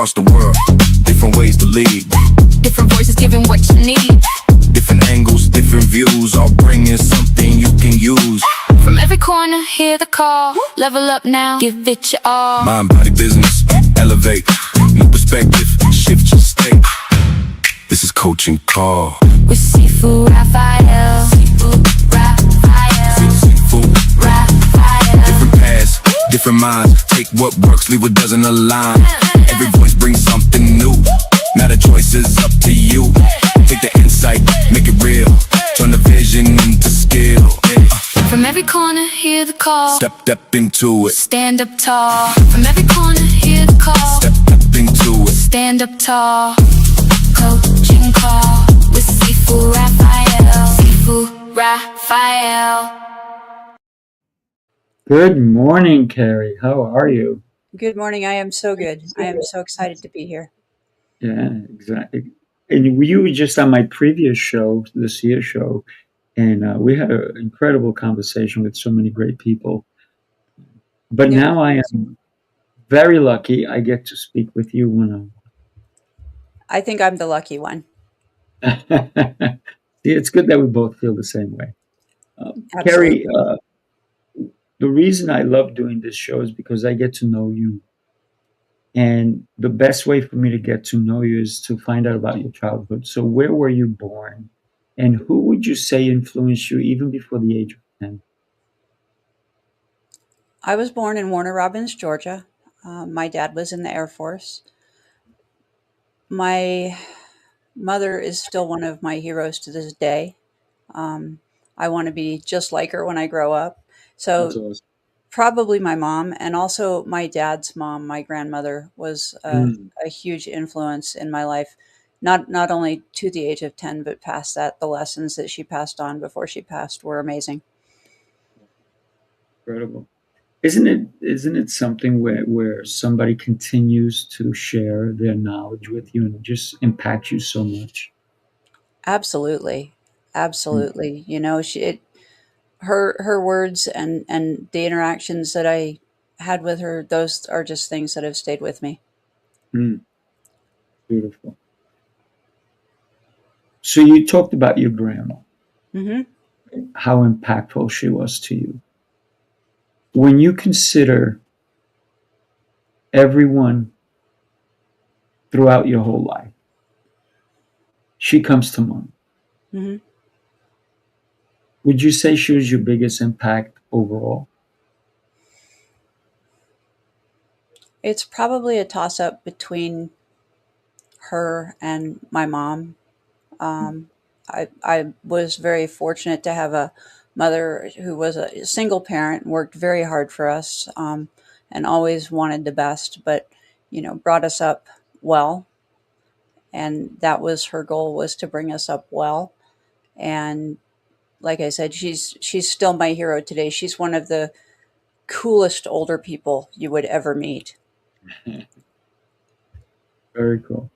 across the world, different ways to lead, Different voices giving what you need. different angles, different views, all bringing something you can use. From every corner, hear the call. Level up now, give it your all. Mind, body, business, elevate, new perspective, shift your state. This is coaching call. With Sifu Rafael. Sifu Rafael. Sifu. Rafael. Different paths, different minds. Take what works, leave what doesn't align. Every voice brings something new. Now the choice is up to you. Take the insight, make it real. Turn the vision into skill. From every corner, hear the call. Step into it. Stand up tall. From every corner, hear the call. Step into it. Stand up tall. Coaching call. With Sifu Rafael. Sifu Rafael. Good morning, Keri. How are you? Good morning. I am so good. I am so excited to be here. Yeah, exactly. And you were just on my previous show, the SIA show, and we had an incredible conversation with so many great people. But It now I was, am very lucky I get to speak with you one I think I'm the lucky one. on one. See, it's good that we both feel the same way. Keri, Absolutely. the reason I love doing this show is because I get to know you. And the best way for me to get to know you is to find out about your childhood. So, where were you born? And who would you say influenced you even before the age of 10? I was born in Warner Robins, Georgia. My dad was in the Air Force. My mother is still one of my heroes to this day. Um, I want to be just like her when I grow up. That's So, awesome. probably my mom, and also my dad's mom, my grandmother, was Mm, a huge influence in my life. Not only to the age of 10, but past that, the lessons that she passed on before she passed were amazing. incredible. Isn't it something where somebody continues to share their knowledge with you and it just impacts you so much? Absolutely, Mm, absolutely. Her words and the interactions that I had with her, those are just things that have stayed with me. mm, beautiful. So you talked about your grandma, Hmm. how impactful she was to you. When you consider everyone throughout your whole life, she comes to mind. Hmm. Would you say she was your biggest impact overall? It's probably a toss up between her and my mom. I was very fortunate to have a mother who was a single parent, worked very hard for us, and always wanted the best, but brought us up well, and that was her goal, was to bring us up well. And like I said, she's still my hero today. She's one of the coolest older people you would ever meet. Very cool.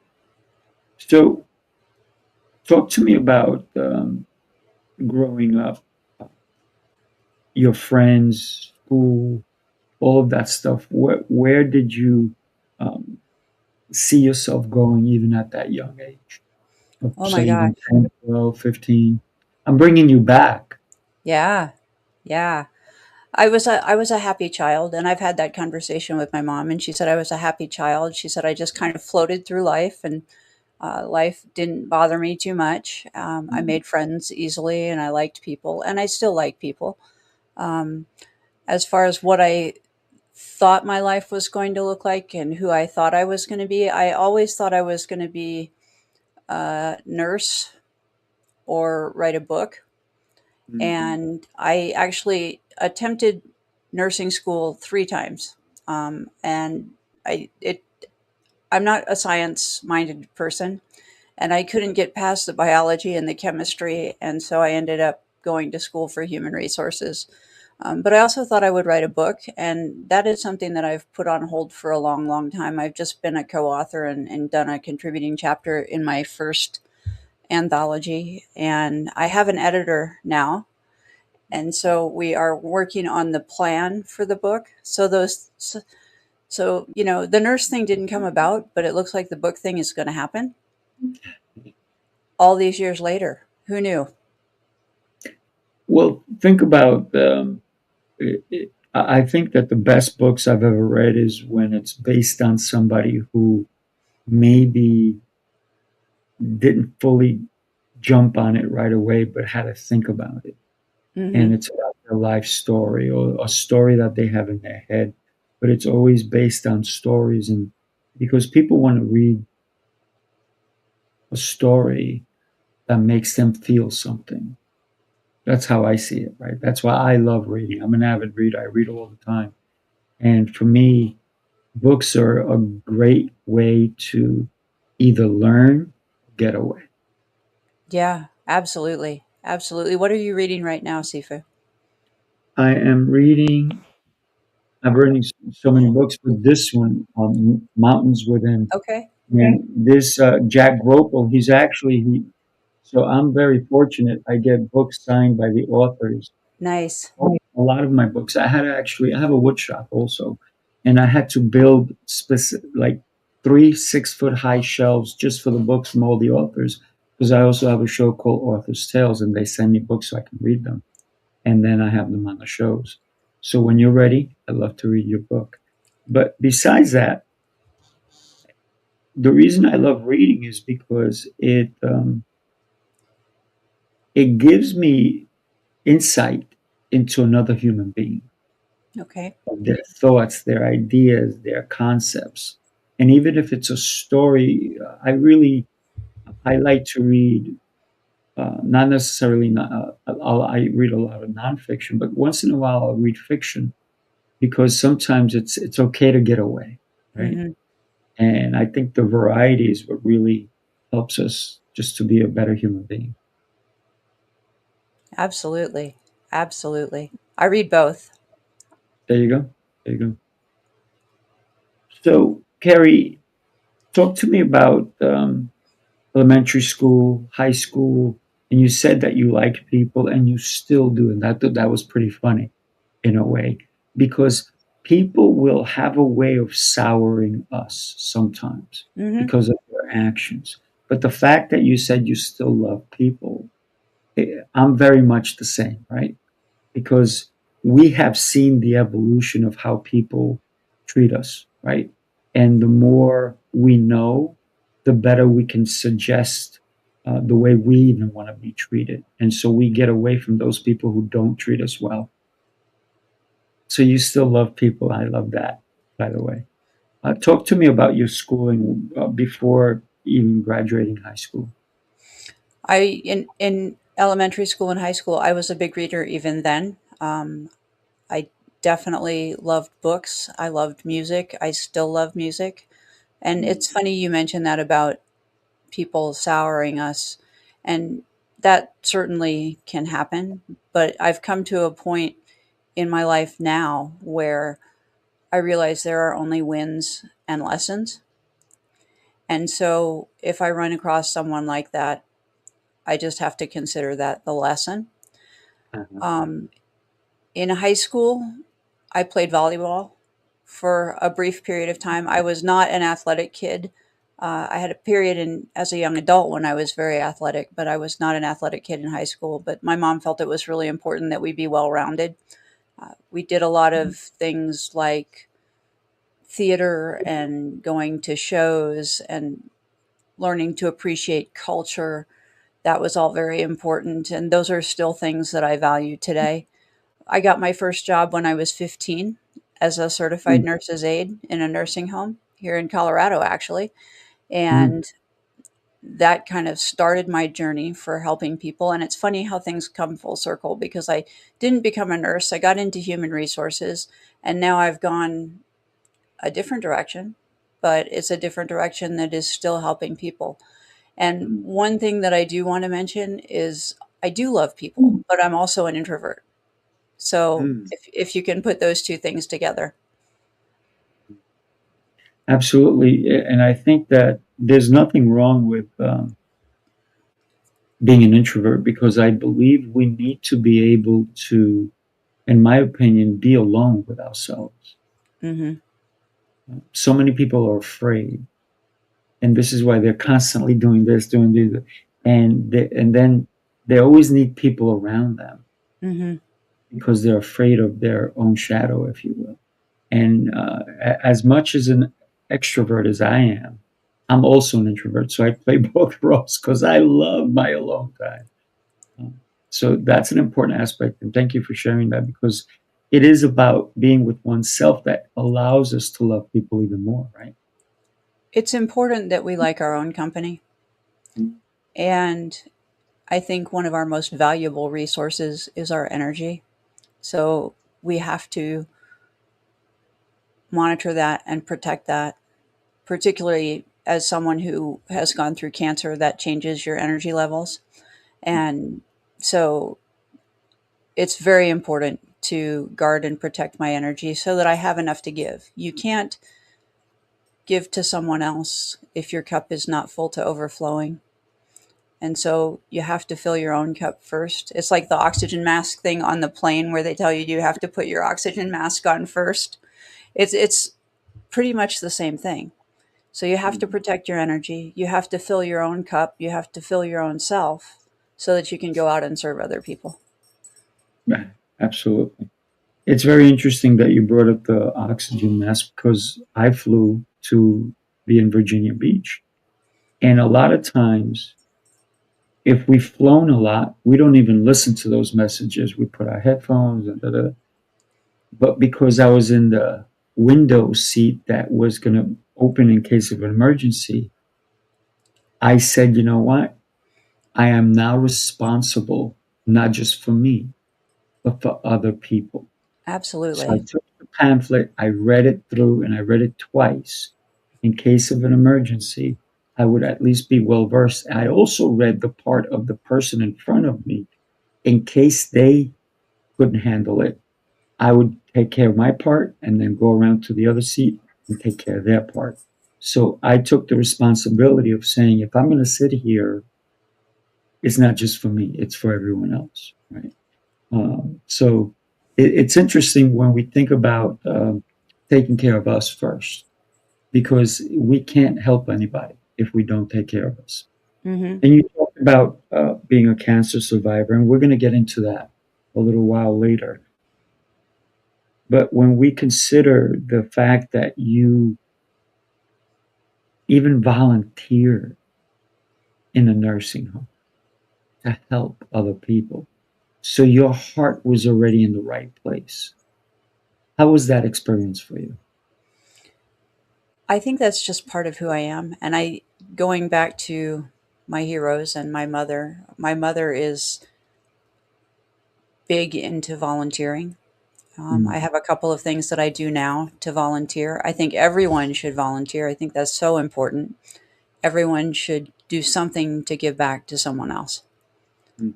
So, talk to me about growing up, your friends, school, all of that stuff. Where did you um, see yourself going even at that young age? Of Oh say my even gosh. 10, 12, 15. I'm bringing you back. Yeah. Yeah. I was a happy child, and I've had that conversation with my mom, and she said I was a happy child. She said I just kind of floated through life, and life didn't bother me too much. I Mm, made friends easily, and I liked people, and I still like people. Um, as far as what I thought my life was going to look like and who I thought I was going to be, I always thought I was going to be a nurse or write a book. mm, And I actually attempted nursing school 3 times. And I it I'm not a science minded person, and I couldn't get past the biology and the chemistry, and so I ended up going to school for human resources. But I also thought I would write a book, and that is something that I've put on hold for a long, long time. I've just been a co-author and done a contributing chapter in my first anthology, and I have an editor now, and so we are working on the plan for the book. So So, the nurse thing didn't come about, but it looks like the book thing is going to happen all these years later. Who knew? Well, think about. I think that the best books I've ever read is when it's based on somebody who maybe didn't fully jump on it right away, but had to think about it. And Hmm. it's about their life story or a story that they have in their head, but it's always based on stories. And because people want to read a story that makes them feel something. That's how I see it, right? That's why I love reading. I'm an avid reader. I read all the time. And for me, books are a great way to either learn or get away. Yeah, absolutely. Absolutely. What are you reading right now, Sifu? I am reading, I've read so many books, but this one, Mountains Within. Okay. And this Jack Gropel, so I'm very fortunate. I get books signed by the authors. Nice. A lot of my books, I have a wood shop also, and I had to build specific, like 3 6 foot high shelves just for the books from all the authors, because I also have a show called Author's Tales, and they send me books so I can read them, and then I have them on the shows. So when you're ready, I'd love to read your book. But besides that, the reason I love reading is because it gives me insight into another human being, Okay. their thoughts, their ideas, their concepts. And even if it's a story, I like to read, not necessarily, I read a lot of nonfiction, but once in a while I'll read fiction because sometimes it's okay to get away, right? Hmm. And I think the variety is what really helps us just to be a better human being. Absolutely. Absolutely. I read both. There you go. There you go. So, Kerry, talk to me about elementary school, high school, and you said that you liked people and you still do, and that was pretty funny in a way because people will have a way of souring us sometimes Hmm. because of their actions. But the fact that you said you still love people, I'm very much the same, right? Because we have seen the evolution of how people treat us, right? And the more we know, the better we can suggest the way we even want to be treated. And so we get away from those people who don't treat us well. So you still love people. I love that, by the way. Talk to me about your schooling before even graduating high school. In elementary school and high school, I was a big reader even then. I definitely loved books. I loved music. I still love music. And it's funny you mentioned that about people souring us. And that certainly can happen. But I've come to a point in my life now where I realize there are only wins and lessons. And so if I run across someone like that, I just have to consider that the lesson. Uh-huh. Um, in high school, I played volleyball for a brief period of time. I was not an athletic kid. I had a period as a young adult when I was very athletic, but I was not an athletic kid in high school. But my mom felt it was really important that we be well rounded. We did a lot of things like theater and going to shows and learning to appreciate culture. That was all very important. And those are still things that I value today. I got my first job when I was 15 as a certified nurse's aide in a nursing home here in Colorado, actually. Mhm. And that kind of started my journey for helping people. And it's funny how things come full circle because I didn't become a nurse. I got into human resources and now I've gone a different direction, but it's a different direction that is still helping people. And one thing that I do want to mention is I do love people, but I'm also an introvert. So Mhm. if you can put those two things together. Absolutely. And I think that there's nothing wrong with being an introvert because I believe we need to be able to, in my opinion, be alone with ourselves. Hmm. So many people are afraid, and this is why they're constantly doing this, doing this, and then they always need people around them Hmm. because they're afraid of their own shadow, if you will. And as much as an extrovert as I am, I'm also an introvert. So I play both roles because I love my alone time. Um, So that's an important aspect. And thank you for sharing that because it is about being with oneself that allows us to love people even more, right? It's important that we like our own company. And I think one of our most valuable resources is our energy. So we have to monitor that and protect that, particularly as someone who has gone through cancer, that changes your energy levels. And so it's very important to guard and protect my energy so that I have enough to give. You can't give to someone else if your cup is not full to overflowing. And so you have to fill your own cup first. It's like the oxygen mask thing on the plane where they tell you you have to put your oxygen mask on first. It's pretty much the same thing. So you have to protect your energy. You have to fill your own cup. You have to fill your own self so that you can go out and serve other people. Right. Absolutely. It's very interesting that you brought up the oxygen mask because I flew to be in Virginia Beach. And a lot of times, if we've flown a lot, we don't even listen to those messages. We put our headphones and da, da, da. But because I was in the window seat that was going to open in case of an emergency, I said, you know what? I am now responsible, not just for me, but for other people. So I Absolutely. took the pamphlet, I read it through, and I read it twice. In case of an emergency, I would at least be well versed. I also read the part of the person in front of me in case they couldn't handle it. I would take care of my part and then go around to the other seat and take care of their part. So I took the responsibility of saying, if I'm going to sit here, it's not just for me, it's for everyone else, right? So it's interesting when we think about taking care of us first, because we can't help anybody if we don't take care of us. Hmm. And you talked about being a cancer survivor, and we're going to get into that a little while later. But when we consider the fact that you even volunteered in a nursing home to help other people, so your heart was already in the right place. How was that experience for you? I think that's just part of who I am. And going back to my heroes and my mother is big into volunteering. I Mm, have a couple of things that I do now to volunteer. I think everyone should volunteer. I think that's so important. Everyone should do something to give back to someone else. mm.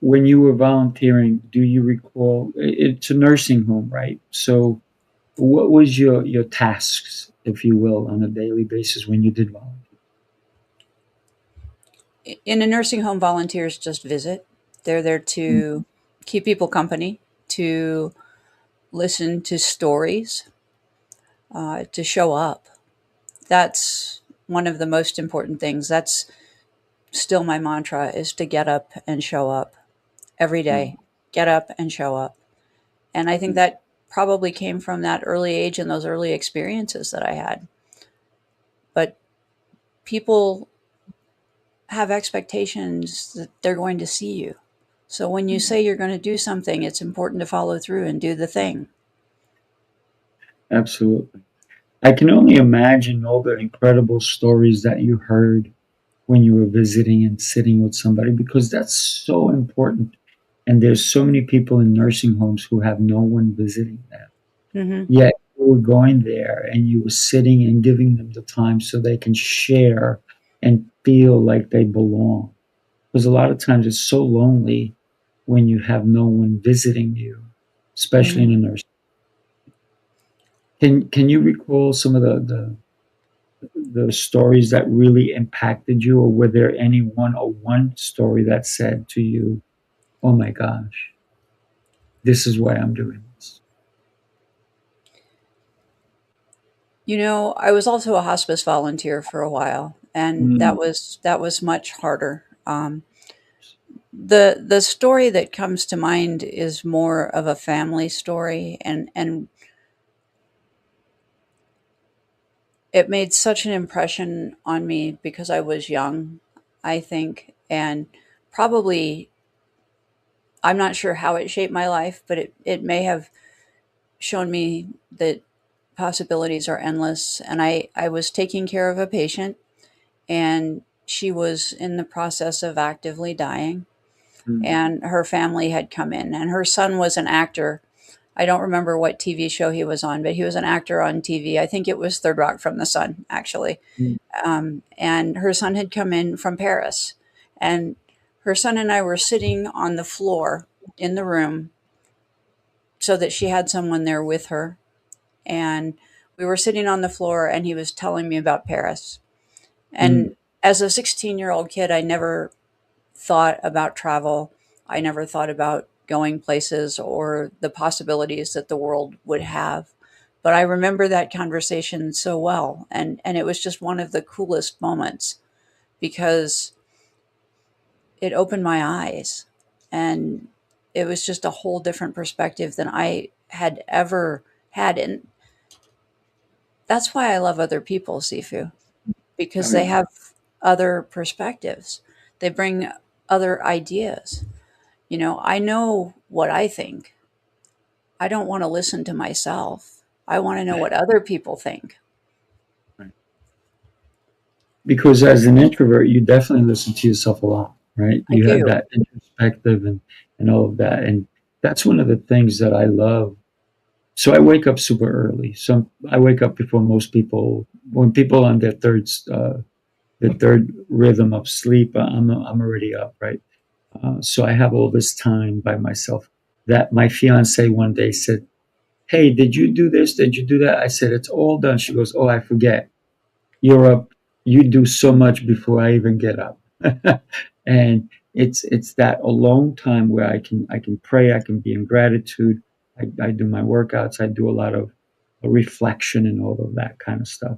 When you were volunteering, do you recall it's a nursing home, right? So what was your tasks, if you will, on a daily basis when you did volunteer? In a nursing home, volunteers just visit. They're there Mm, to keep people company, to listen to stories, to show up. That's one of the most important things. That's still my mantra is to get up and show up every mm, day. Get up and show up. And I think mm. that probably came from that early age and those early experiences that I had. But people have expectations that they're going to see you. So when you say you're going to do something, it's important to follow through and do the thing. Absolutely. I can only imagine all the incredible stories that you heard when you were visiting and sitting with somebody because that's so important. And there's so many people in nursing homes who have no one visiting them. Hmm. Yet you were going there and you were sitting and giving them the time so they can share and feel like they belong. Because a lot of times it's so lonely when you have no one visiting you, especially in Hmm. a nurse. Can you recall some of the stories that really impacted you, or were there any one or one story that said to you, "Oh my gosh, this is why I'm doing this"? I was also a hospice volunteer for a while, and that Mm, was much harder. The story that comes to mind is more of a family story, and it made such an impression on me because I was young, I think, and probably I'm not sure how it shaped my life, but it may have shown me that possibilities are endless. And I was taking care of a patient, and she was in the process of actively dying, mm, and her family had come in, and her son was an actor. I don't remember what TV show he was on, but he was an actor on TV. I think it was Third Rock from the Sun, actually. mm, And her son had come in from Paris, and her son and I were sitting on the floor in the room so that she had someone there with her. And we were sitting on the floor, and he was telling me about Paris. mm. And as a 16-year-old kid, I never thought about travel. I never thought about going places or the possibilities that the world would have. But I remember that conversation so well. And it was just one of the coolest moments because it opened my eyes, and it was just a whole different perspective than I had ever had. And that's why I love other people, Sifu, I because they mean, have other perspectives. They bring other ideas. I know what I think. I don't want to listen to myself. I want to know what other people think. because as an introvert, you definitely listen to yourself a lot, right? I You have do. that introspective and all of that. And that's one of the things that I love. So I wake up super early. So I wake up before most people. When people on their third rhythm of sleep, I'm already up, right? So I have all this time by myself. That my fiance one day said, "Hey, did you do this? Did you do that?" I said, "It's all done." She goes, "Oh, I forget. You're up. You do so much before I even get up." And it's that alone time where I can pray. I can be in gratitude. I do my workouts. I do a lot of reflection and all of that kind of stuff.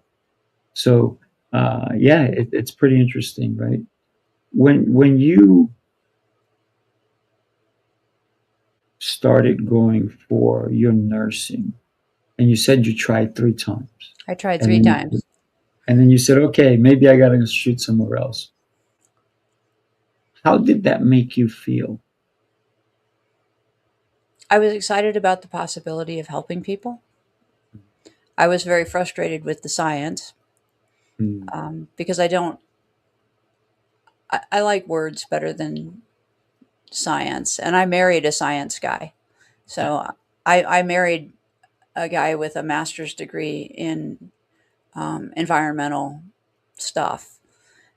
So yeah, it's pretty interesting, right? When you started going for your nursing, and you said you tried 3 times, I tried and three then times. you said, okay, maybe I got to shoot somewhere else. How did that make you feel? I was excited about the possibility of helping people. I was very frustrated with the science Mm, because I like words better than science. And I married a science guy. So I married a guy with a master's degree in environmental stuff.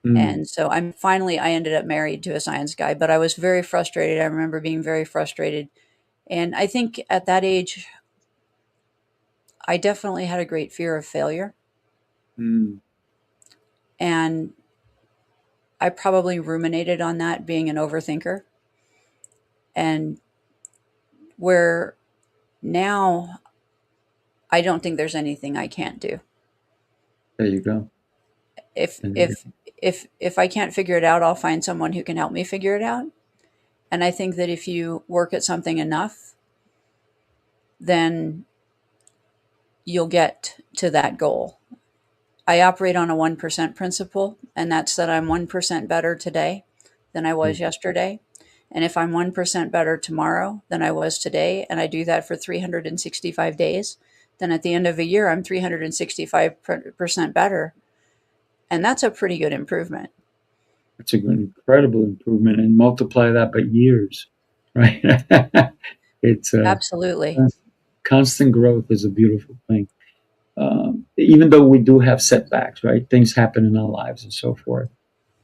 mm, And so I ended up married to a science guy, but I was very frustrated. I remember being very frustrated. And I think at that age, I definitely had a great fear of failure. mm. And I probably ruminated on that being an overthinker. And where now I don't think there's anything I can't do. There you go. If There you if go. if I can't figure it out, I'll find someone who can help me figure it out. And I think that if you work at something enough, then you'll get to that goal. I operate on a 1% principle, and that's that I'm 1% better today than I was Mm. yesterday. And if I'm 1% better tomorrow than I was today, and I do that for 365 days, then at the end of a year, I'm 365% better. And that's a pretty good improvement. It's an incredible improvement, and multiply that by years, right? It's Absolutely. constant growth is a beautiful thing. Even though we do have setbacks, right? Things happen in our lives and so forth.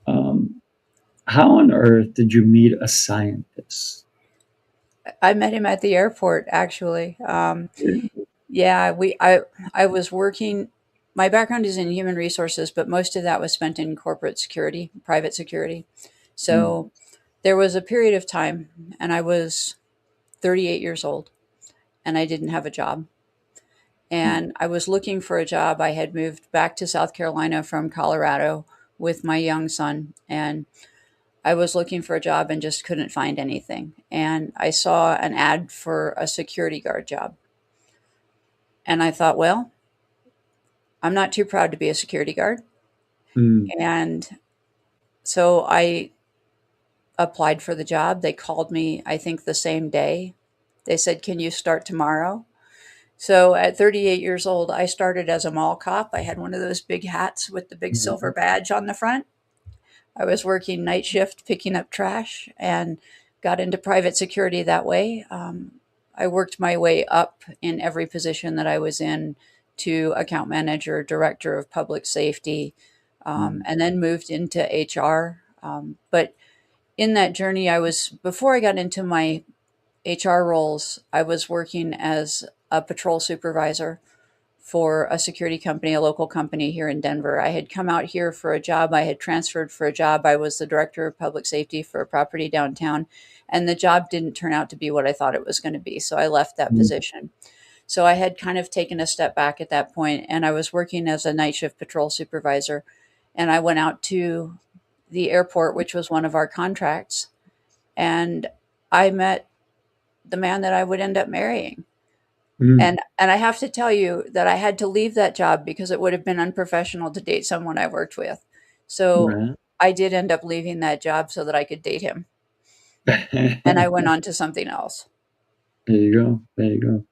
Um, how on earth did you meet a scientist? I met him at the airport, actually. Yeah, I was working. My background is in human resources, but most of that was spent in corporate security, private security. Mm, So there was a period of time, and I was 38 years old, and I didn't have a job. and I was looking for a job. I had moved back to South Carolina from Colorado with my young son, and I was looking for a job and just couldn't find anything. And I saw an ad for a security guard job. And I thought, well, I'm not too proud to be a security guard. Mm. And so I applied for the job. They called me, I think, the same day. They said, "Can you start tomorrow?" So at 38 years old, I started as a mall cop. I had one of those big hats with the big silver Mhm. badge on the front. I was working night shift picking up trash and got into private security that way. I worked my way up in every position that I was in to account manager, director of public safety, Mm. and then moved into HR. But in that journey, before I got into my HR roles, I was working as a patrol supervisor for a security company, a local company here in Denver. I had come out here for a job. I had transferred for a job. I was the director of public safety for a property downtown, and the job didn't turn out to be what I thought it was going to be. So I left that Mm. position. So I had kind of taken a step back at that point, and I was working as a night shift patrol supervisor. And I went out to the airport, which was one of our contracts, and I met the man that I would end up marrying. Mm. And I have to tell you that I had to leave that job because it would have been unprofessional to date someone I worked with. So Right. I did end up leaving that job so that I could date him. And I went on to something else. There you go. There you go.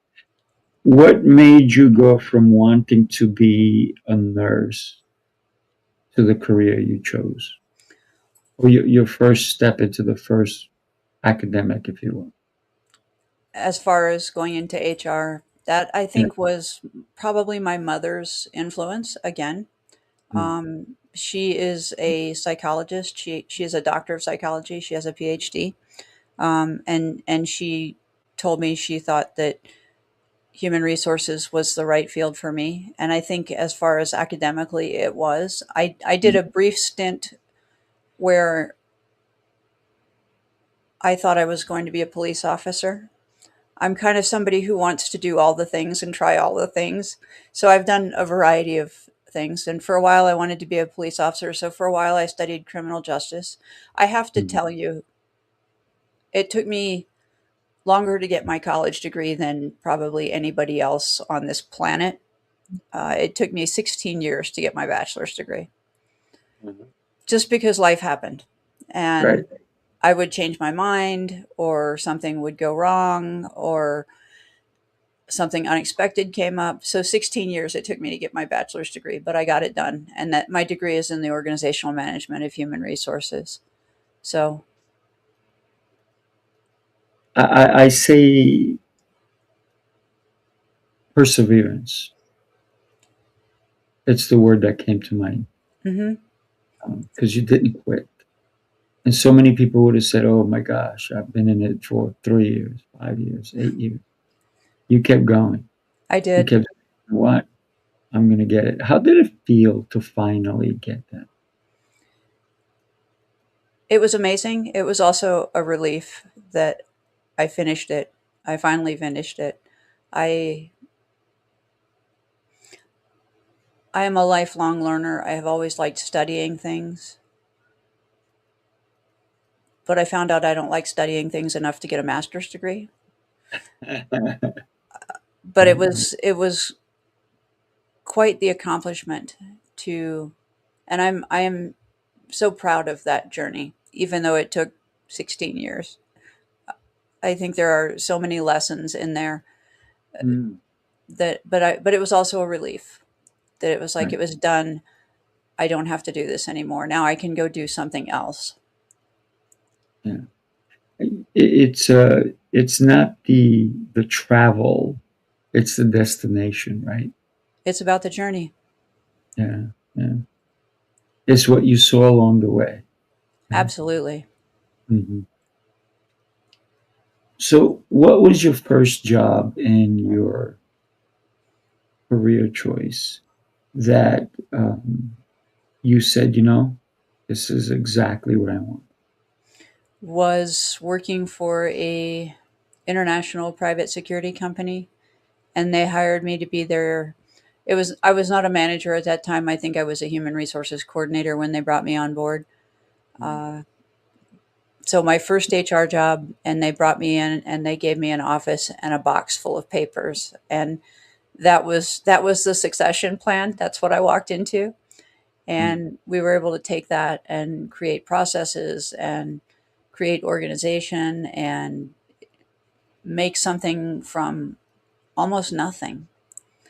What made you go from wanting to be a nurse to the career you chose? Or your first step into the first academic, if you will. As far as going into HR, that I Yeah. think was probably my mother's influence again. Mm. She is a psychologist. She is a doctor of psychology. She has a PhD. And she told me she thought that human resources was the right field for me. And I think as far as academically, it was. I did Mm. a brief stint where I thought I was going to be a police officer. I'm kind of somebody who wants to do all the things and try all the things. So I've done a variety of things. And for a while, I wanted to be a police officer. So for a while, I studied criminal justice. I have to Mm. tell you, it took me longer to get my college degree than probably anybody else on this planet. It took me 16 years to get my bachelor's degree Mhm. just because life happened. And Right. I would change my mind, or something would go wrong, or something unexpected came up. So 16 years it took me to get my bachelor's degree, but I got it done. And that my degree is in the organizational management of human resources. So I say perseverance. It's the word that came to mind mhm, because you didn't quit. And so many people would have said, "Oh my gosh, I've been in it for 3 years, 5 years, 8 years." You kept going. I You did. kept, "You know what? I'm going to get it." How did it feel to finally get that? It was amazing. It was also a relief that I finished it. I finally finished it. I I am a lifelong learner. I have always liked studying things, but I found out I don't like studying things enough to get a master's degree. But it was quite the accomplishment to, and I am so proud of that journey, even though it took 16 years. I think there are so many lessons in there Mm. but it was also a relief that it was like it Right. was done. I don't have to do this anymore. Now I can go do something else. Yeah. It's not the travel, it's the destination, right? It's about the journey. Yeah. Yeah. It's what you saw along the way. Right? Absolutely. Hmm. So, what was your first job in your career choice that you said, this is exactly what I want? Was working for a international private security company, and they hired me to be their. It was I was not a manager at that time. I think I was a human resources coordinator when they brought me on board. Uh, so my first HR job, and they brought me in and they gave me an office and a box full of papers, and that was the succession plan. That's what I walked into, Mm. and we were able to take that and create processes and create organization and make something from almost nothing.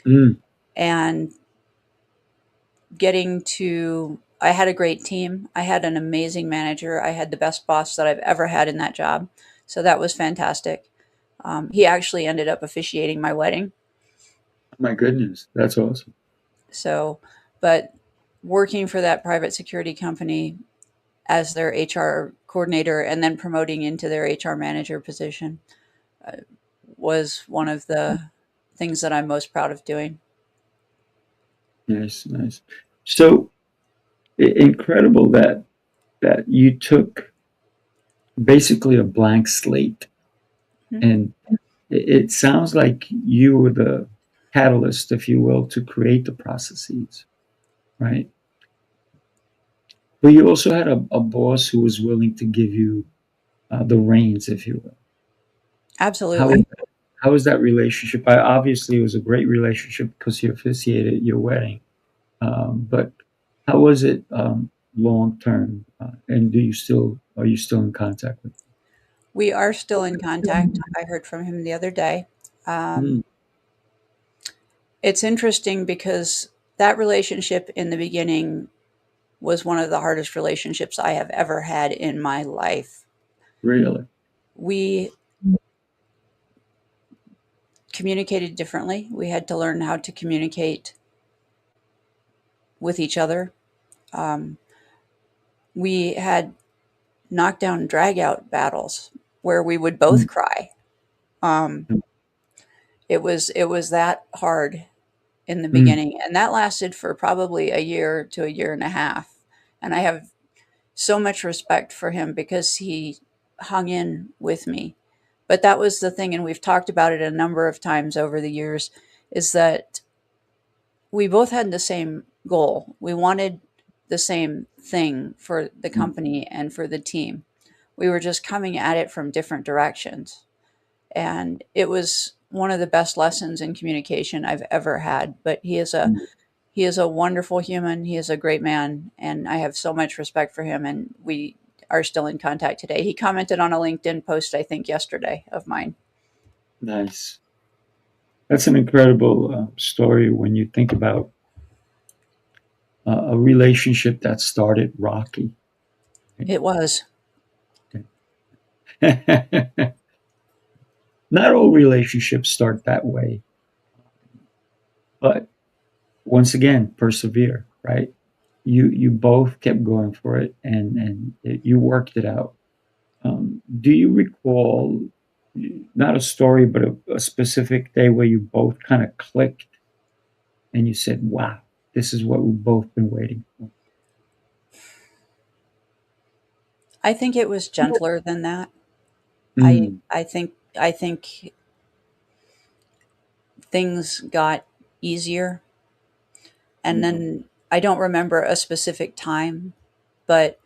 Mm. And getting to I had a great team. I had an amazing manager. I had the best boss that I've ever had in that job. So that was fantastic. He actually ended up officiating my wedding. My goodness, that's awesome. So, but working for that private security company as their HR coordinator and then promoting into their HR manager position was one of the things that I'm most proud of doing. Nice, nice. So incredible that you took basically a blank slate, Mhm. and it sounds like you were the catalyst, if you will, to create the processes, right? But you also had a boss who was willing to give you the reins, if you will. How Absolutely. how was that relationship? Obviously, it was a great relationship because you officiated your wedding. But how was it long term? And do you still are you still in contact with? We are still in contact. I heard from him the other day. Um, Mm. it's interesting because that relationship in the beginning was one of the hardest relationships I have ever had in my life. Really? We communicated differently. We had to learn how to communicate with each other. Um, we had knockdown drag out battles where we would both Mm. cry. Um, it was that hard in the Mm. beginning, and that lasted for probably a year to a year and a half. And I have so much respect for him because he hung in with me. But that was the thing, and we've talked about it a number of times over the years, is that we both had the same goal. We wanted the same thing for the Mm. company and for the team. We were just coming at it from different directions. And it was one of the best lessons in communication I've ever had. But Mm. he is a wonderful human. He is a great man, and I have so much respect for him. And we are still in contact today. He commented on a LinkedIn post, I think, yesterday of mine. Nice. That's an incredible story when you think about a relationship that started rocky. It was. Not all relationships start that way, but once again, persevere, right? You both kept going for it, and you worked it out. Do you recall not a story, but a specific day where you both kind of clicked and you said, "Wow, this is what we've both been waiting for." I think it was gentler than that. Mm. I think things got easier, and Mm. then I don't remember a specific time, but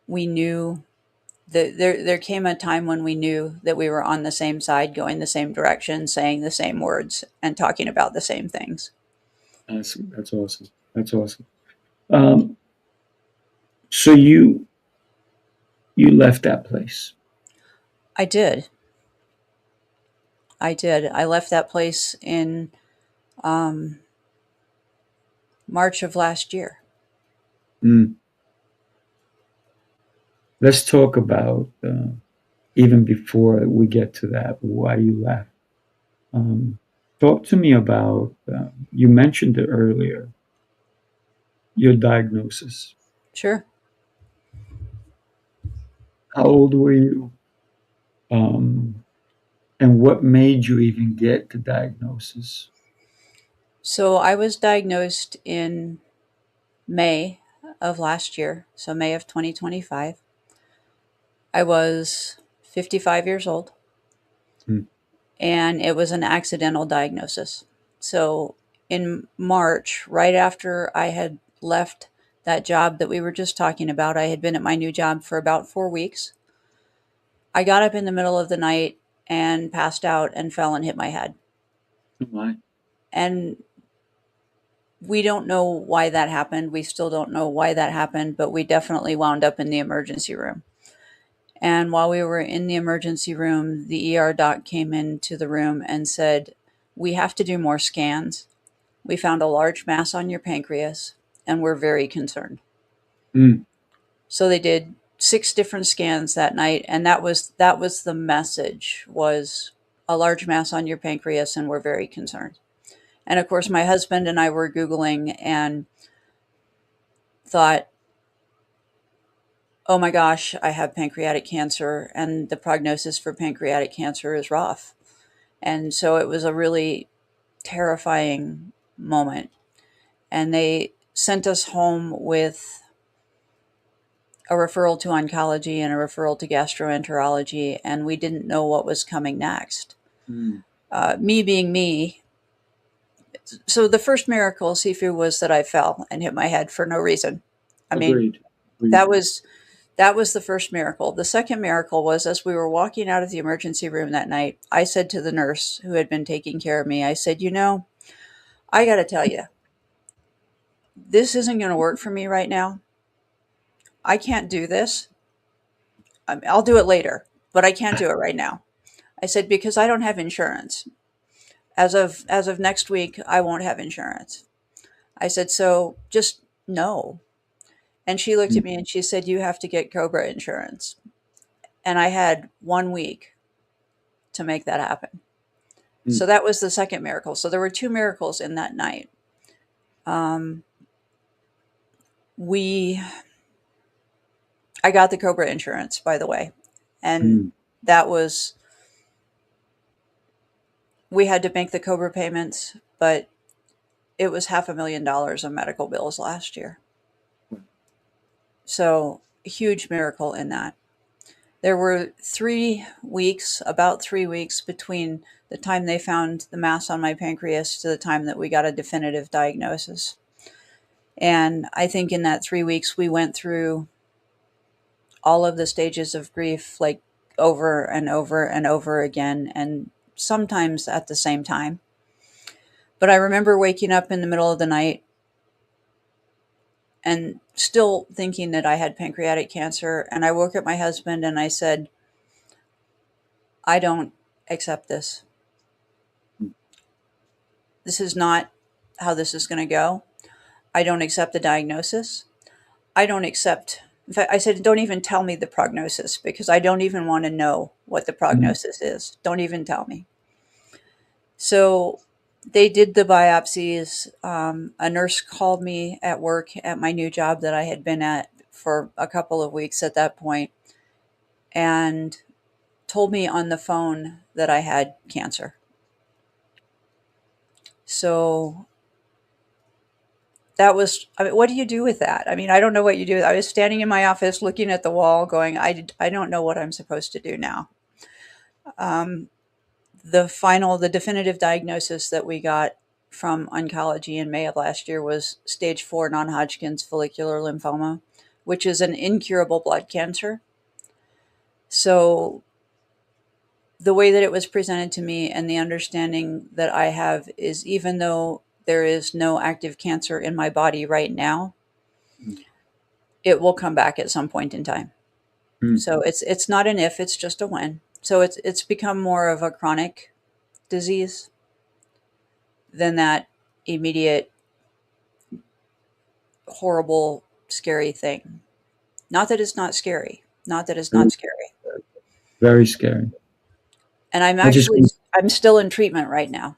we knew that there came a time when we knew that we were on the same side, going the same direction, saying the same words, and talking about the same things. That's awesome. That's awesome. Um, so you left that place. I did. I did. I left that place in um, March of last year. Mm. Let's talk about even before we get to that, why you left. Um, talk to me about. You mentioned it earlier. Your diagnosis. Sure. How old were you? Um, and what made you even get the diagnosis? So I was diagnosed in May of last year, so May of 2025. I was 55 years old, Mm. and it was an accidental diagnosis. So in March, right after I had left that job that we were just talking about, I had been at my new job for about 4 weeks. I got up in the middle of the night and passed out and fell and hit my head. Oh my. And we don't know why that happened. We still don't know why that happened, but we definitely wound up in the emergency room. And while we were in the emergency room, the ER doc came into the room and said, "We have to do more scans. We found a large mass on your pancreas, and we're very concerned." Mm. So they did 6 different scans that night, and that was the message, was a large mass on your pancreas, and we're very concerned. And of course, my husband and I were Googling and thought, oh my gosh, I have pancreatic cancer, and the prognosis for pancreatic cancer is rough. And so it was a really terrifying moment. And they sent us home with a referral to oncology and a referral to gastroenterology, and we didn't know what was coming next. Mm. Me being me, so the first miracle, Sifu, was that I fell and hit my head for no reason. I mean, Agreed. Agreed. that was the first miracle. The second miracle was, as we were walking out of the emergency room that night, I said to the nurse who had been taking care of me, I said, I got to tell you, this isn't going to work for me right now. I can't do this. I'll do it later, but I can't do it right now. I said, because I don't have insurance. As of next week, I won't have insurance. I said, so just no. And she looked at Mm. me and she said, you have to get Cobra insurance. And I had 1 week to make that happen. Mm. So that was the second miracle. So there were 2 miracles in that night. We I got the Cobra insurance, by the way. And Mm. that was, we had to make the Cobra payments, but it was $500,000 of medical bills last year. So a huge miracle in that. There were 3 weeks, about 3 weeks between the time they found the mass on my pancreas to the time that we got a definitive diagnosis. And I think in that 3 weeks, we went through all of the stages of grief, like over and over and over again, and sometimes at the same time. But I remember waking up in the middle of the night and still thinking that I had pancreatic cancer. And I woke up my husband and I said, I don't accept this. This is not how this is going to go. I don't accept the diagnosis. I don't accept, in fact, I said, don't even tell me the prognosis, because I don't even want to know what the Mm. prognosis is. Don't even tell me. So they did the biopsies. A nurse called me at work at my new job that I had been at for a couple of weeks at that point, and told me on the phone that I had cancer. So that was, I mean, what do you do with that? I mean, I don't know what you do. I was standing in my office looking at the wall going, I don't know what I'm supposed to do now. The definitive diagnosis that we got from oncology in May of last year was stage 4 non-Hodgkin's follicular lymphoma, which is an incurable blood cancer. So the way that it was presented to me and the understanding that I have is, even though there is no active cancer in my body right now, it will come back at some point in time. Mm. So it's not an if, it's just a when. So it's become more of a chronic disease than that immediate, horrible, scary thing. Not that it's not scary. Not that it's not scary. Very scary. And I just I'm still in treatment right now.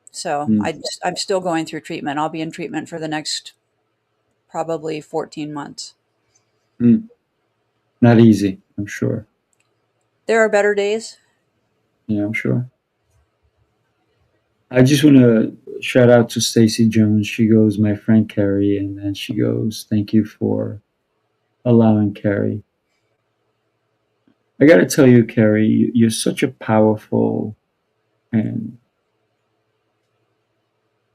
So Mm. I'm still going through treatment. I'll be in treatment for the next probably 14 months. Mm. Not easy, I'm sure. There are better days. Yeah, I'm sure. I just want to shout out to Stacy Jones. She goes, my friend Keri, and then she goes, thank you for allowing Keri. I got to tell you, Keri, you're such a powerful and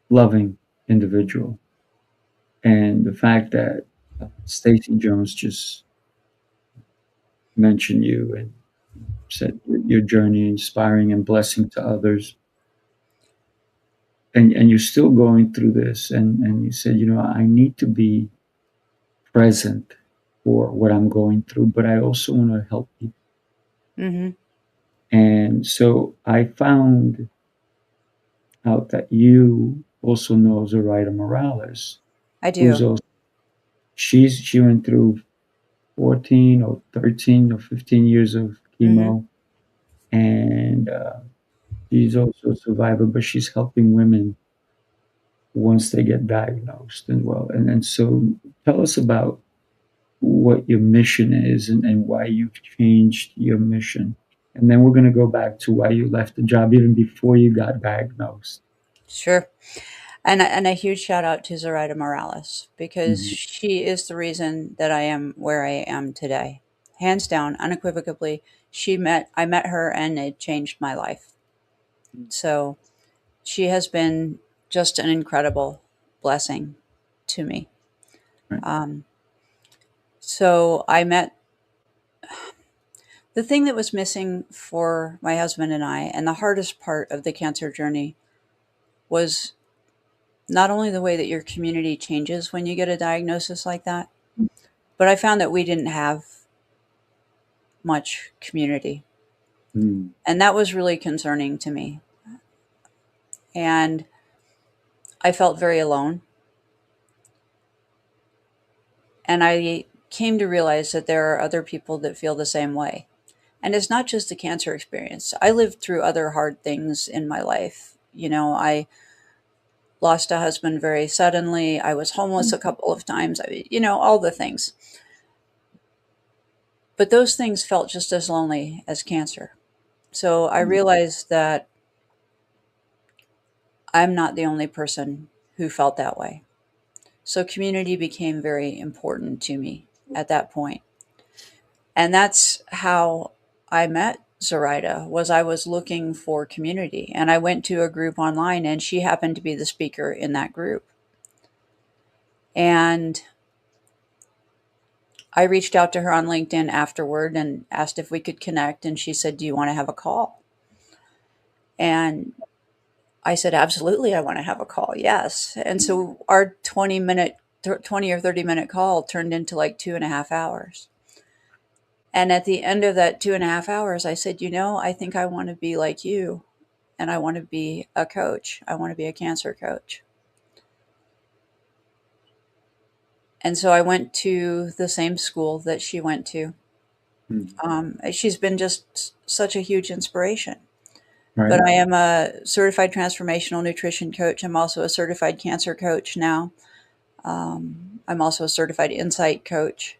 loving individual. And the fact that Stacey Jones just mentioned you and said your journey inspiring and blessing to others, and you're still going through this, and you said, I need to be present for what I'm going through, but I also want to help people. Hmm. And so I found out that you also know Zoraida Morales, I who's do. also she went through 14 or 13 or 15 years of Hmm. chemo, and she's also a survivor, but she's helping women once they get diagnosed and well. And so tell us about what your mission is, and why you've changed your mission. And then we're going to go back to why you left the job even before you got diagnosed. Sure. And a huge shout out to Zoraida Morales because Mhm. she is the reason that I am where I am today. Hands down, unequivocally, I met her and it changed my life. So she has been just an incredible blessing to me. Right. Um, so I met the thing that was missing for my husband and I, and the hardest part of the cancer journey was not only the way that your community changes when you get a diagnosis like that, but I found that we didn't have much community. Mm. And that was really concerning to me. And I felt very alone. And I came to realize that there are other people that feel the same way. And it's not just a cancer experience. I lived through other hard things in my life. I lost a husband very suddenly. I was homeless a couple of times, all the things. But those things felt just as lonely as cancer. So I realized that I'm not the only person who felt that way. So community became very important to me at that point. And that's how I met Zoraida was I was looking for community and I went to a group online and she happened to be the speaker in that group. And I reached out to her on LinkedIn afterward and asked if we could connect and she said, "Do you want to have a call?" And I said, "Absolutely, I want to have a call." Yes. And so our 20 or 30-minute call turned into like 2.5 hours. And at the end of that 2.5 hours, I said, I think I want to be like you and I want to be a coach. I want to be a cancer coach. And so I went to the same school that she went to. Mm. She's been just such a huge inspiration. Right. But I am a certified transformational nutrition coach. I'm also a certified cancer coach now. I'm also a certified insight coach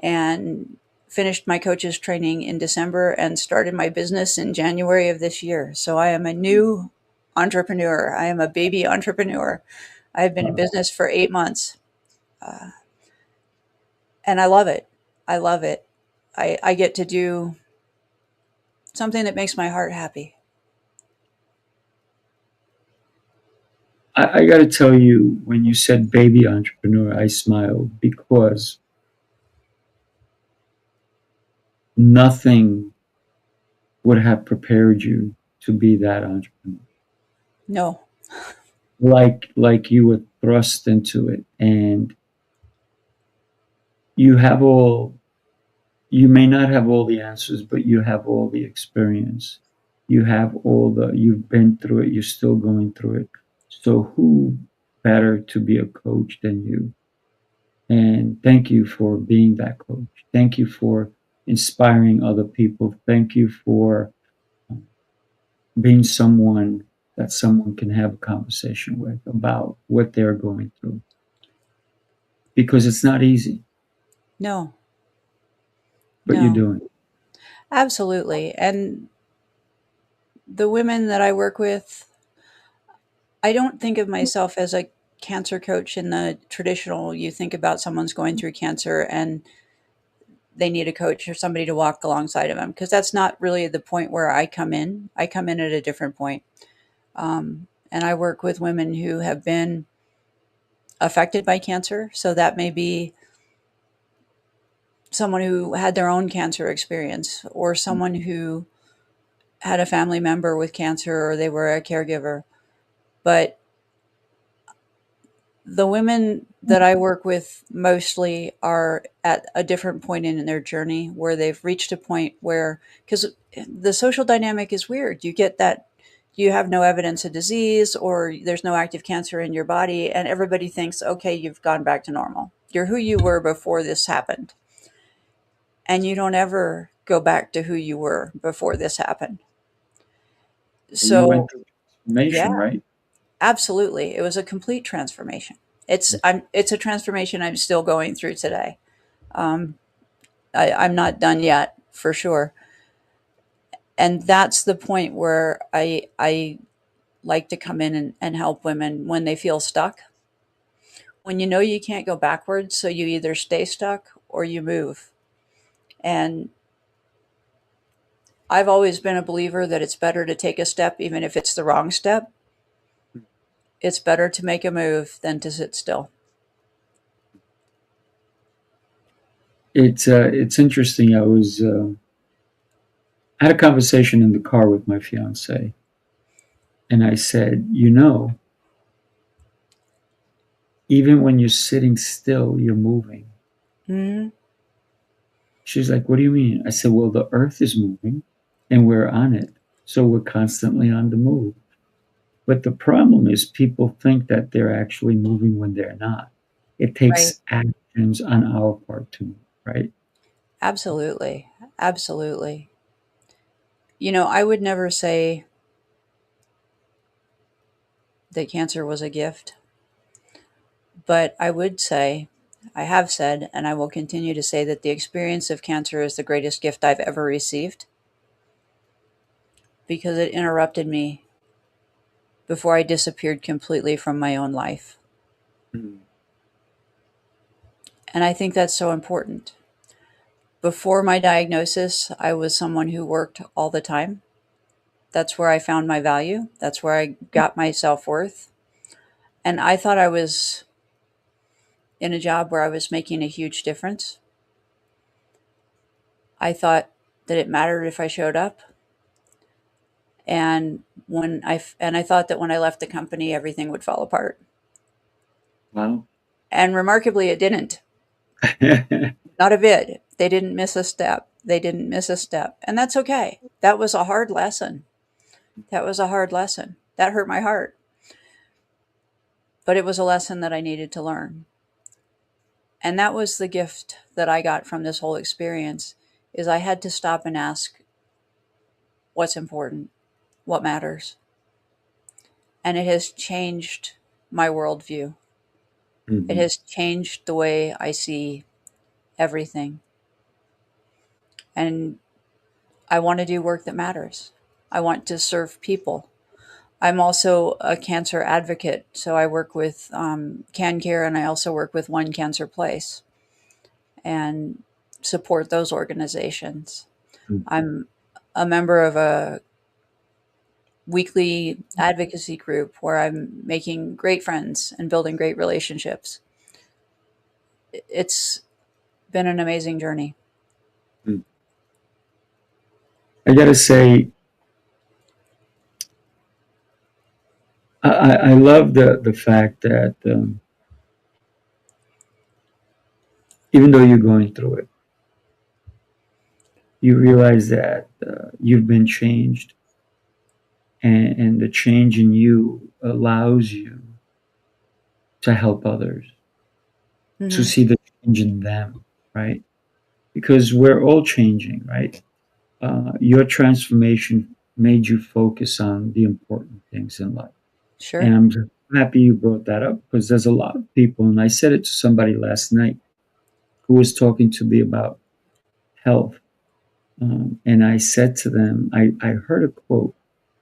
and finished my coach's training in December and started my business in January of this year. So I am a new entrepreneur. I am a baby entrepreneur. I've been in Wow. business for 8 months and I love it. I love it. I get to do something that makes my heart happy. I got to tell you, when you said baby entrepreneur, I smiled because nothing would have prepared you to be that entrepreneur. No, Like you were thrust into it, and you have all. You may not have all the answers, but you have all the experience. You have all the. You've been through it. You're still going through it. So who better to be a coach than you? And thank you for being that coach. Thank you for inspiring other people. Thank you for being someone that someone can have a conversation with about what they're going through. Because it's not easy, no, but you're no, doing it. absolutely. And the women that I work with, I don't think of myself as a cancer coach in the traditional, you think about someone's going through cancer and they need a coach or somebody to walk alongside of them, because that's not really the point where I come in. I come in at a different point. And I work with women who have been affected by cancer. So that may be someone who had their own cancer experience, or someone who had a family member with cancer, or they were a caregiver. But the women that I work with mostly are at a different point in their journey, where they've reached a point where, because the social dynamic is weird, you get that you have no evidence of disease, or there's no active cancer in your body, and everybody thinks, okay, you've gone back to normal. You're who you were before this happened. And you don't ever go back to who you were before this happened. You went So, through yeah, transformation, right? absolutely. It was a complete transformation. It's a transformation I'm still going through today. Um, I'm not done yet, for sure. And that's the point where I like to come in and help women when they feel stuck. When you know you can't go backwards, so you either stay stuck or you move. And I've always been a believer that it's better to take a step, even if it's the wrong step. It's better to make a move than to sit still. It's interesting. I had a conversation in the car with my fiance, and I said, even when you're sitting still, you're moving. Hmm. She's like, what do you mean? I said, well, the earth is moving and we're on it. So we're constantly on the move. But the problem is people think that they're actually moving when they're not. It Right. takes actions on our part to move, right? Absolutely. Absolutely. I would never say that cancer was a gift, but I would say, I have said, and I will continue to say, that the experience of cancer is the greatest gift I've ever received, because it interrupted me before I disappeared completely from my own life. Mm. And I think that's so important. Before my diagnosis, I was someone who worked all the time. That's where I found my value. That's where I got my self worth. And I thought I was in a job where I was making a huge difference. I thought that it mattered if I showed up. And I thought that when I left the company, everything would fall apart. Wow. And remarkably, it didn't. Not a bit. They didn't miss a step. They didn't miss a step. And that's okay. That was a hard lesson. That was a hard lesson. That hurt my heart. But it was a lesson that I needed to learn. And that was the gift that I got from this whole experience, is I had to stop and ask, what's important? What matters? And it has changed my worldview. It Mhm. has changed the way I see everything. And I want to do work that matters. I want to serve people. I'm also a cancer advocate. So I work with Can Care, and I also work with One Cancer Place and support those organizations. Mhm. I'm a member of a weekly advocacy group where I'm making great friends and building great relationships. It's been an amazing journey. Mm. I gotta say, I love the fact that even though you're going through it, you realize that you've been changed, and the change in you allows you to help others, to Hmm. see the change in them, right? Because we're all changing, right? Your transformation made you focus on the important things in life. And Sure. I'm just happy you brought that up, because there's a lot of people, and I said it to somebody last night who was talking to me about health. And I said to them, I heard a quote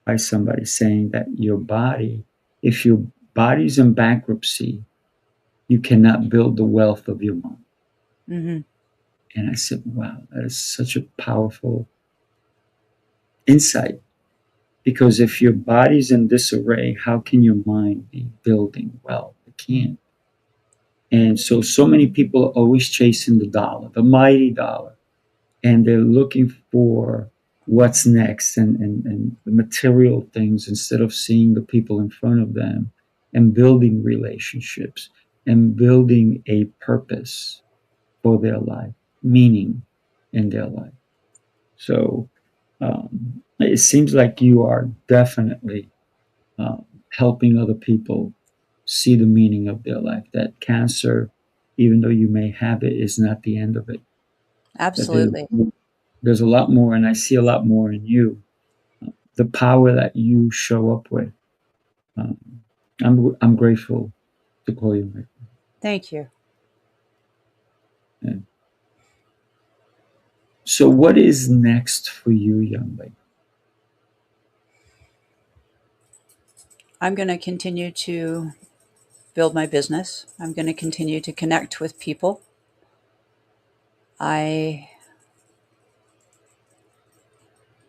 by somebody saying that your body, if your body's in bankruptcy, you cannot build the wealth of your mind. Hmm. And I said, wow, that is such a powerful insight. Because if your body's in disarray, how can your mind be building well? It can't. And so many people are always chasing the dollar, the mighty dollar, and they're looking for what's next and the material things instead of seeing the people in front of them and building relationships and building a purpose for their life, meaning in their life. So it seems like you are definitely helping other people see the meaning of their life. That cancer, even though you may have it, is not the end of it. That Absolutely. there's a lot more, and I see a lot more in you. The power that you show up with. Um, I'm grateful to call you my Thank you. friend. So, what is next for you, young lady? I'm going to continue to build my business. I'm going to continue to connect with people. I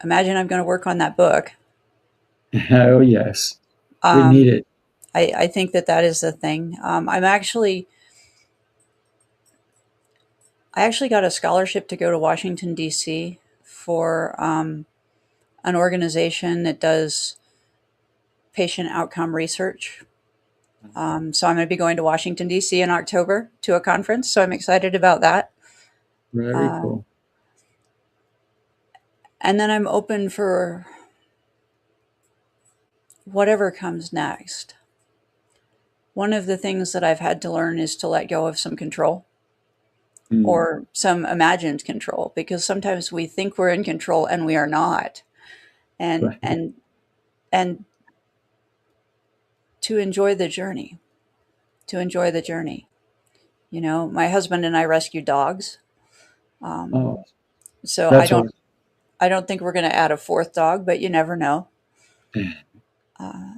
imagine I'm going to work on that book. Oh yes, we need Um, it. I think that that is the thing. I actually got a scholarship to go to Washington, D.C. for an organization that does patient outcome research. So I'm going to be going to Washington, D.C. in October to a conference. So I'm excited about that. Very Uh, cool. and then I'm open for whatever comes next. One of the things that I've had to learn is to let go of some control Mm, or some imagined control, because sometimes we think we're in control and we are not. And right. and and to enjoy the journey, to enjoy the journey. You know, my husband and I rescue dogs. Um, Oh, so that's awesome. I don't think we're going to add a fourth dog, but you never know. Uh,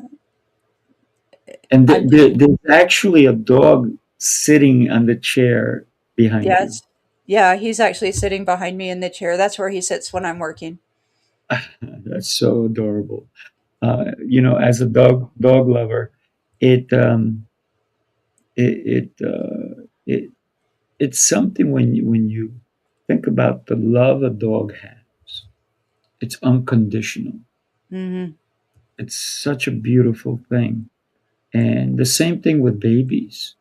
And I'm there's actually a dog sitting on the chair behind you. yes, yeah. He's actually sitting behind me in the chair. That's where he sits when I'm working. That's so adorable. As a dog lover, it it it, it it's something when you think about the love a dog has. It's unconditional. Hmm. It's such a beautiful thing. And the same thing with babies,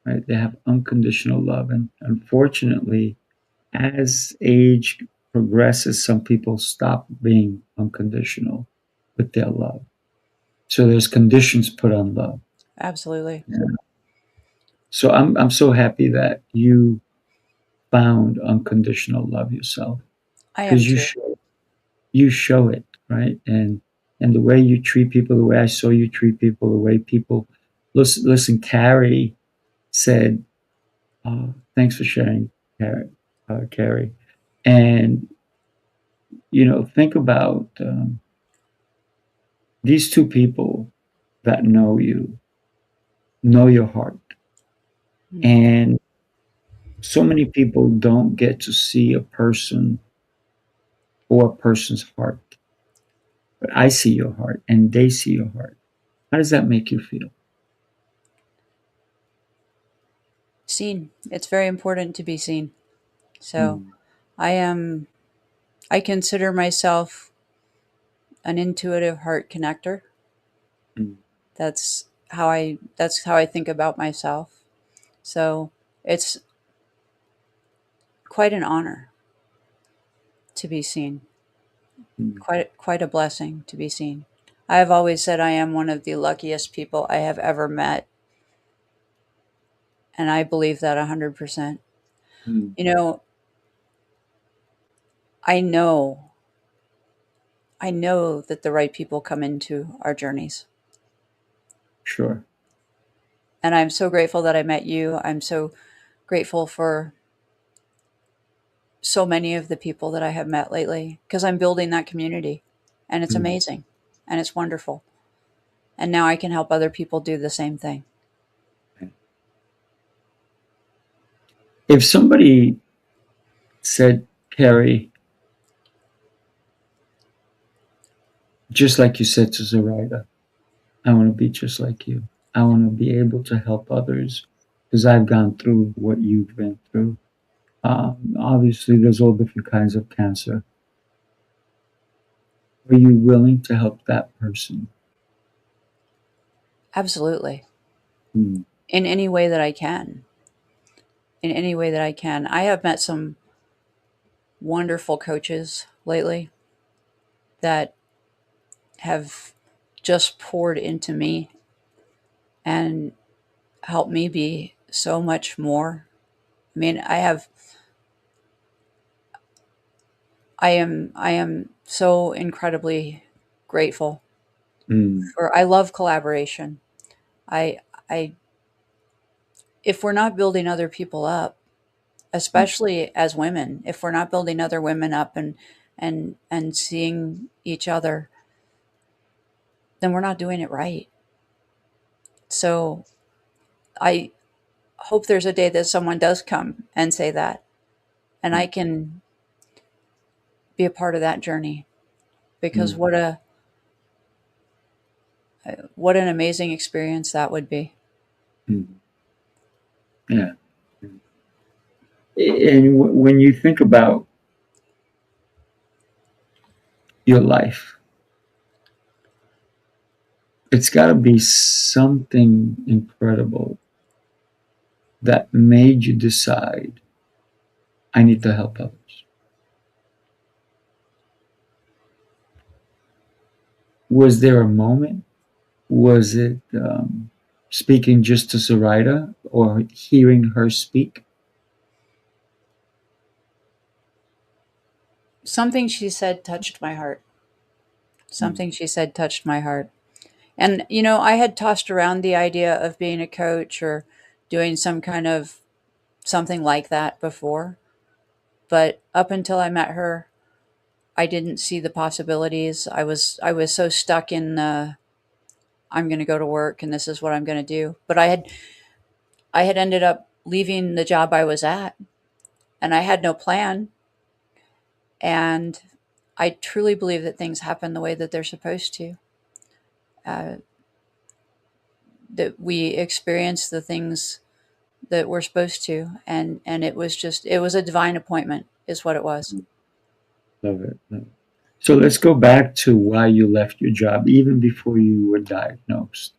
right? They have unconditional love, and unfortunately, as age progresses, some people stop being unconditional with their love. So there's conditions put on love. Absolutely, Yeah. So I'm so happy that you found unconditional love yourself I am because too. you show it, right? And the way you treat people, the way I saw you treat people, the way people listen. Carrie said, "Thanks for sharing, Carrie." And think about these two people that know your heart, Mm. and so many people don't get to see a person or a person's heart, but I see your heart and they see your heart. How does that make you feel? Seen. It's very important to be seen. So Mm, I am. I consider myself an intuitive heart connector. mm, That's how I think about myself. So it's quite an honor to be seen. mm, Quite a blessing to be seen. I have always said I am one of the luckiest people I have ever met, and I believe that 100%. mm. You know, I know I know that the right people come into our journeys. Sure. And I'm so grateful that I met you. I'm so grateful for so many of the people that I have met lately because I'm building that community and it's Mm. amazing and it's wonderful. And now I can help other people do the same thing. If somebody said, Keri, just like you said to Zoraida, I want to be just like you. I want to be able to help others because I've gone through what you've been through. Obviously, there's all different kinds of cancer. Are you willing to help that person? Absolutely. Hmm. In any way that I can. In any way that I can. I have met some wonderful coaches lately that have just poured into me and helped me be so much more. I mean, I am so incredibly grateful Hmm. for I love collaboration. I I if we're not building other people up, especially as women, if we're not building other women up and seeing each other, then we're not doing it right. So I hope there's a day that someone does come and say that, and I can be a part of that journey, because Hmm. what an amazing experience that would be. Hmm. Yeah. And when you think about your life, it's got to be something incredible that made you decide, I need to help others. Was there a moment? Was it speaking just to Zoraida or hearing her speak? Something she said touched my heart. Something she said touched my heart. And, I had tossed around the idea of being a coach or doing some kind of something like that before. But up until I met her, I didn't see the possibilities. I was so stuck in I'm going to go to work and this is what I'm going to do. But I had ended up leaving the job I was at, and I had no plan. And I truly believe that things happen the way that they're supposed to. Uh, that we experience the things that we're supposed to, and it was a divine appointment, is what it was. Love it. Love it. So let's go back to why you left your job even before you were diagnosed.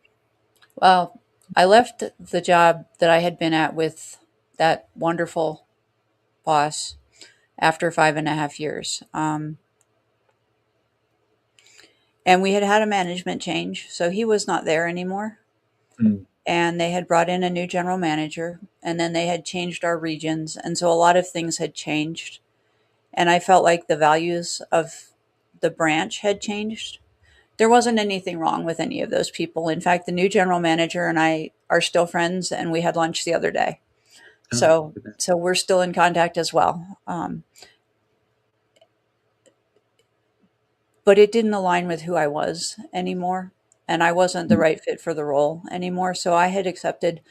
Well, I left the job that I had been at with that wonderful boss after 5.5 years. And we had had a management change, so he was not there anymore. Mm. And they had brought in a new general manager, and then they had changed our regions. And so a lot of things had changed. And I felt like the values of the branch had changed. There wasn't anything wrong with any of those people. In fact, the new general manager and I are still friends, and we had lunch the other day. Oh, So, so we're still in contact as well. But it didn't align with who I was anymore, and I wasn't the mm, right fit for the role anymore. So I had accepted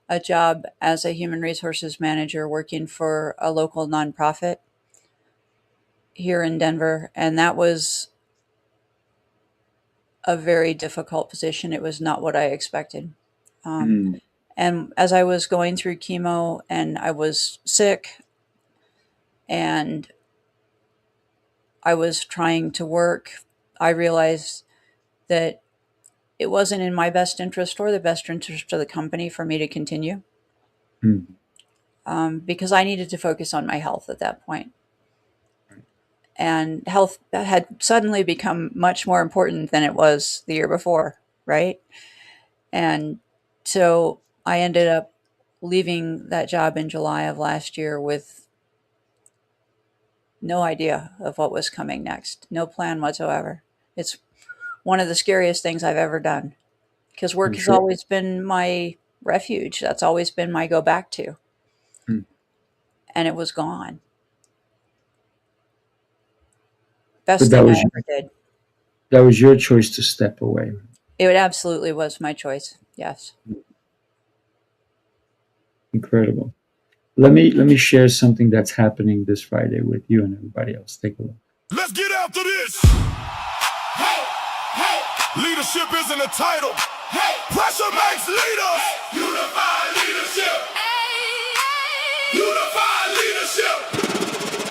a job as a human resources manager working for a local nonprofit here in Denver, and that was a very difficult position. It was not what I expected. Um, mm, and as I was going through chemo and I was sick and I was trying to work, I realized that it wasn't in my best interest or the best interest of the company for me to continue, mm. because I needed to focus on my health at that point. And health had suddenly become much more important than it was the year before, right? And so I ended up leaving that job in July of last year with no idea of what was coming next, no plan whatsoever. It's one of the scariest things I've ever done, because I'm work has sure. always been my refuge. That's always been my go back to. Mm. And it was gone. But Best thing I ever did. that was your choice to step away. It absolutely was my choice. Yes. Incredible. let me share something that's happening this Friday with you and everybody else. Take a look. Let's get after this. Hey, hey. Leadership isn't a title. Hey, pressure makes leaders. Unified leadership. Unified leadership.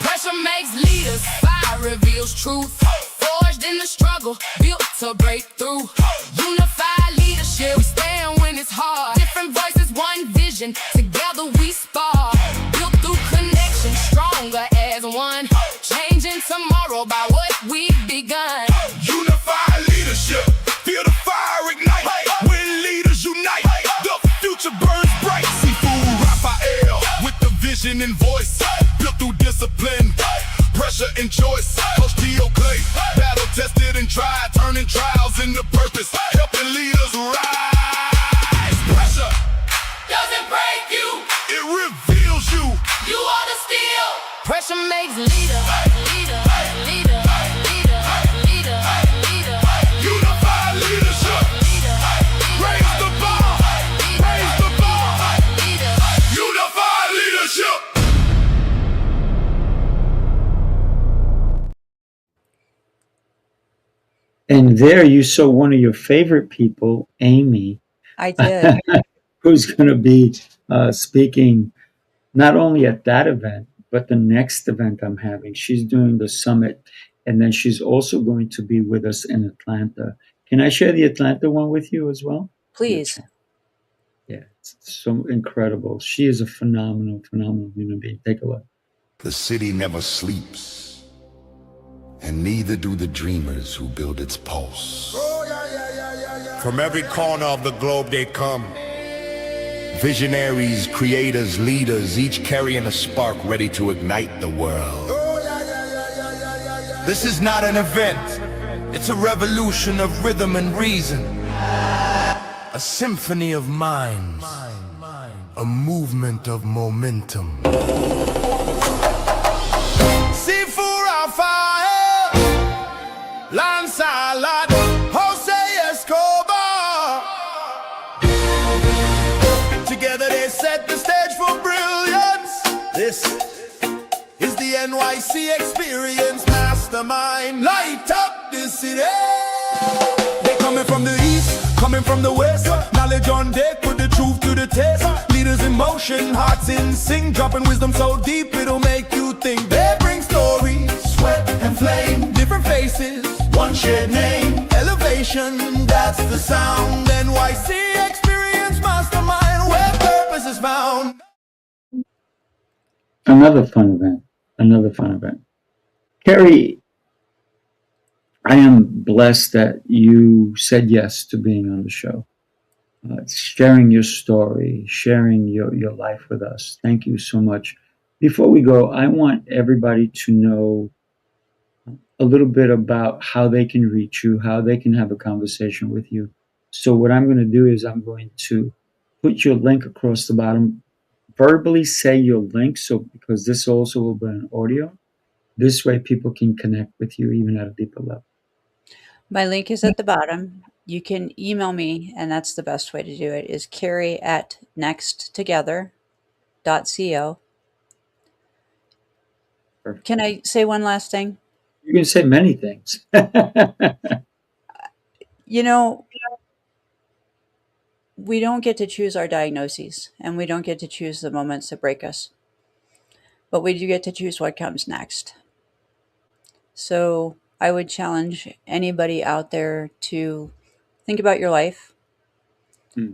Pressure makes leaders, fire reveals truth. Forged in the struggle, built to break through. Unified leadership, we stand when it's hard. Different voices, one vision, together we spar. Built through connection, stronger as one. Changing tomorrow by what we've begun. Unified leadership. Feel the fire ignite. When leaders unite, the future burns bright. Sifu Rafael with the vision and voice. Built through discipline, pressure and choice. Coach T.O. Clay, battle tested and tried, turning trials into purpose, helping leaders rise. Pressure Doesn't break you, it reveals you. you are the steel. Pressure makes leader, leader, leader, leader, leader, leader. Unified leadership. Raise the bar. Raise the bar. Unified leadership. And there you saw one of your favorite people, Amy, I did. who's going to be speaking not only at that event, but the next event I'm having. She's doing the summit, and then she's also going to be with us in Atlanta. Can I share the Atlanta one with you as well? Please. Yeah, it's so incredible. She is a phenomenal, phenomenal human being. Take a look. The city never sleeps, and neither do the dreamers who build its pulse. From every corner of the globe they come. Visionaries, creators, leaders, each carrying a spark ready to ignite the world. This is not an event, it's a revolution of rhythm and reason. A symphony of minds, a movement of momentum. Sifu Rafael, Lancelot, Jose Escobar. Together they set the stage for brilliance. This is the NYC experience. Mastermind, light up the city. They coming from the east, coming from the west. Knowledge on deck, put the truth to the test. Leaders in motion, hearts in sync, dropping wisdom so deep it'll make you think. They bring stories, sweat and flame, different faces, one shared name. Elevation, that's the sound. NYC experience, mastermind, where purpose is found. Another fun event. Another fun event. Keri, I am blessed that you said yes to being on the show, sharing your story, sharing your life with us. Thank you so much. Before we go, I want everybody to know a little bit about how they can reach you, how they can have a conversation with you. So what I'm going to do is I'm going to put your link across the bottom, verbally say your link, so because this also will be an audio. This way people can connect with you even at a deeper level. My link is at the bottom. You can email me, and that's the best way to do it, is Keri@nexttogether.co. Perfect. Can I say one last thing? You can say many things. You know, we don't get to choose our diagnoses, and we don't get to choose the moments that break us. But we do get to choose what comes next. So I would challenge anybody out there to think about your life. Hmm.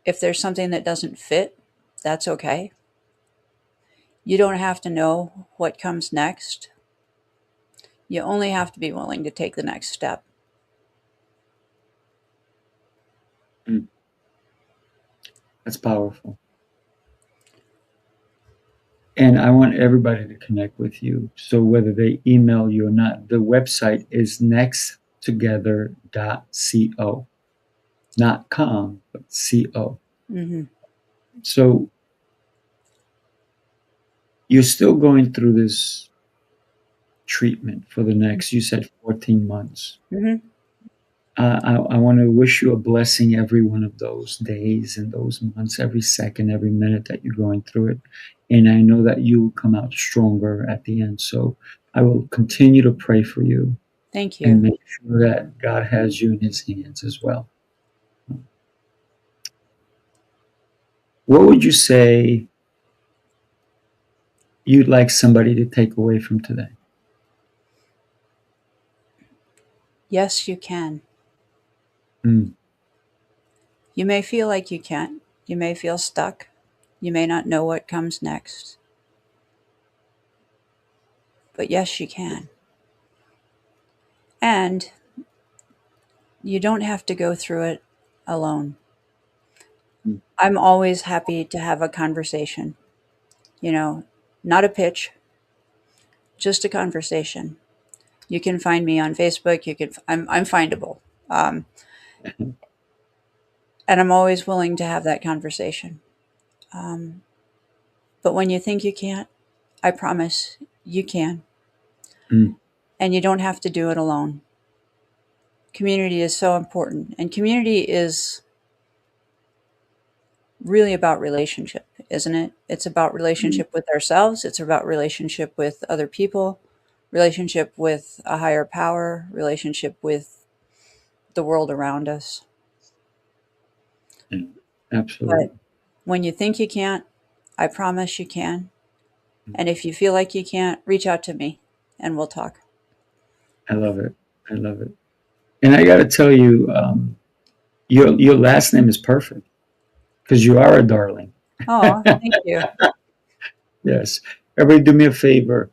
If there's something that doesn't fit, that's okay. You don't have to know what comes next. You only have to be willing to take the next step. That's powerful. And I want everybody to connect with you. So whether they email you or not, the website is nexttogether.co. Not com, but co. Mm-hmm. So you're still going through this treatment for the next, you said 14 months. Mm-hmm. I want to wish you a blessing every one of those days and those months, every second, every minute that you're going through it. And I know that you will come out stronger at the end. So I will continue to pray for you Thank and you. make sure that God has you in his hands as well. What would you say you'd like somebody to take away from today? Yes, you can. Mm, You may feel like you can't. You may feel stuck. You may not know what comes next. But yes, you can. And you don't have to go through it alone. mm, I'm always happy to have a conversation, you know, not a pitch, just a conversation. You can find me on Facebook. I'm findable. Um, and I'm always willing to have that conversation. Um, but when you think you can't, I promise you can. mm, And you don't have to do it alone. Community is so important. And community is really about relationship, isn't it? It's about mm. relationship with ourselves, it's about relationship with other people, relationship with a higher power, relationship with the world around us. Yeah, But absolutely. when you think you can't, I promise you can. And if you feel like you can't, reach out to me and we'll talk. I love it. I love it. And I got to tell you, your last name is perfect because you are a darling. Oh, thank you. Yes. Everybody, do me a favor.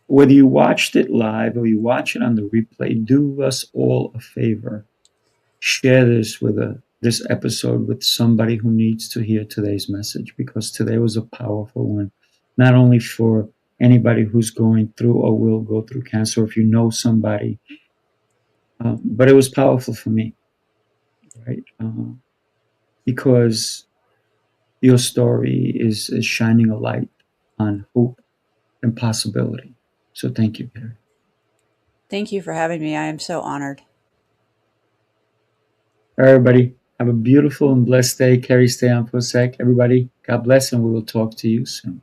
Whether you watched it live or you watch it on the replay, do us all a favor. Share this episode with somebody who needs to hear today's message because today was a powerful one. Not only for anybody who's going through or will go through cancer, if you know somebody, but it was powerful for me, right? Because your story is shining a light on hope and possibility. So thank you, Keri. Thank you for having me. I am so honored. All right, everybody, have a beautiful and blessed day. Keri, stay on for a sec. Everybody, God bless, and we will talk to you soon.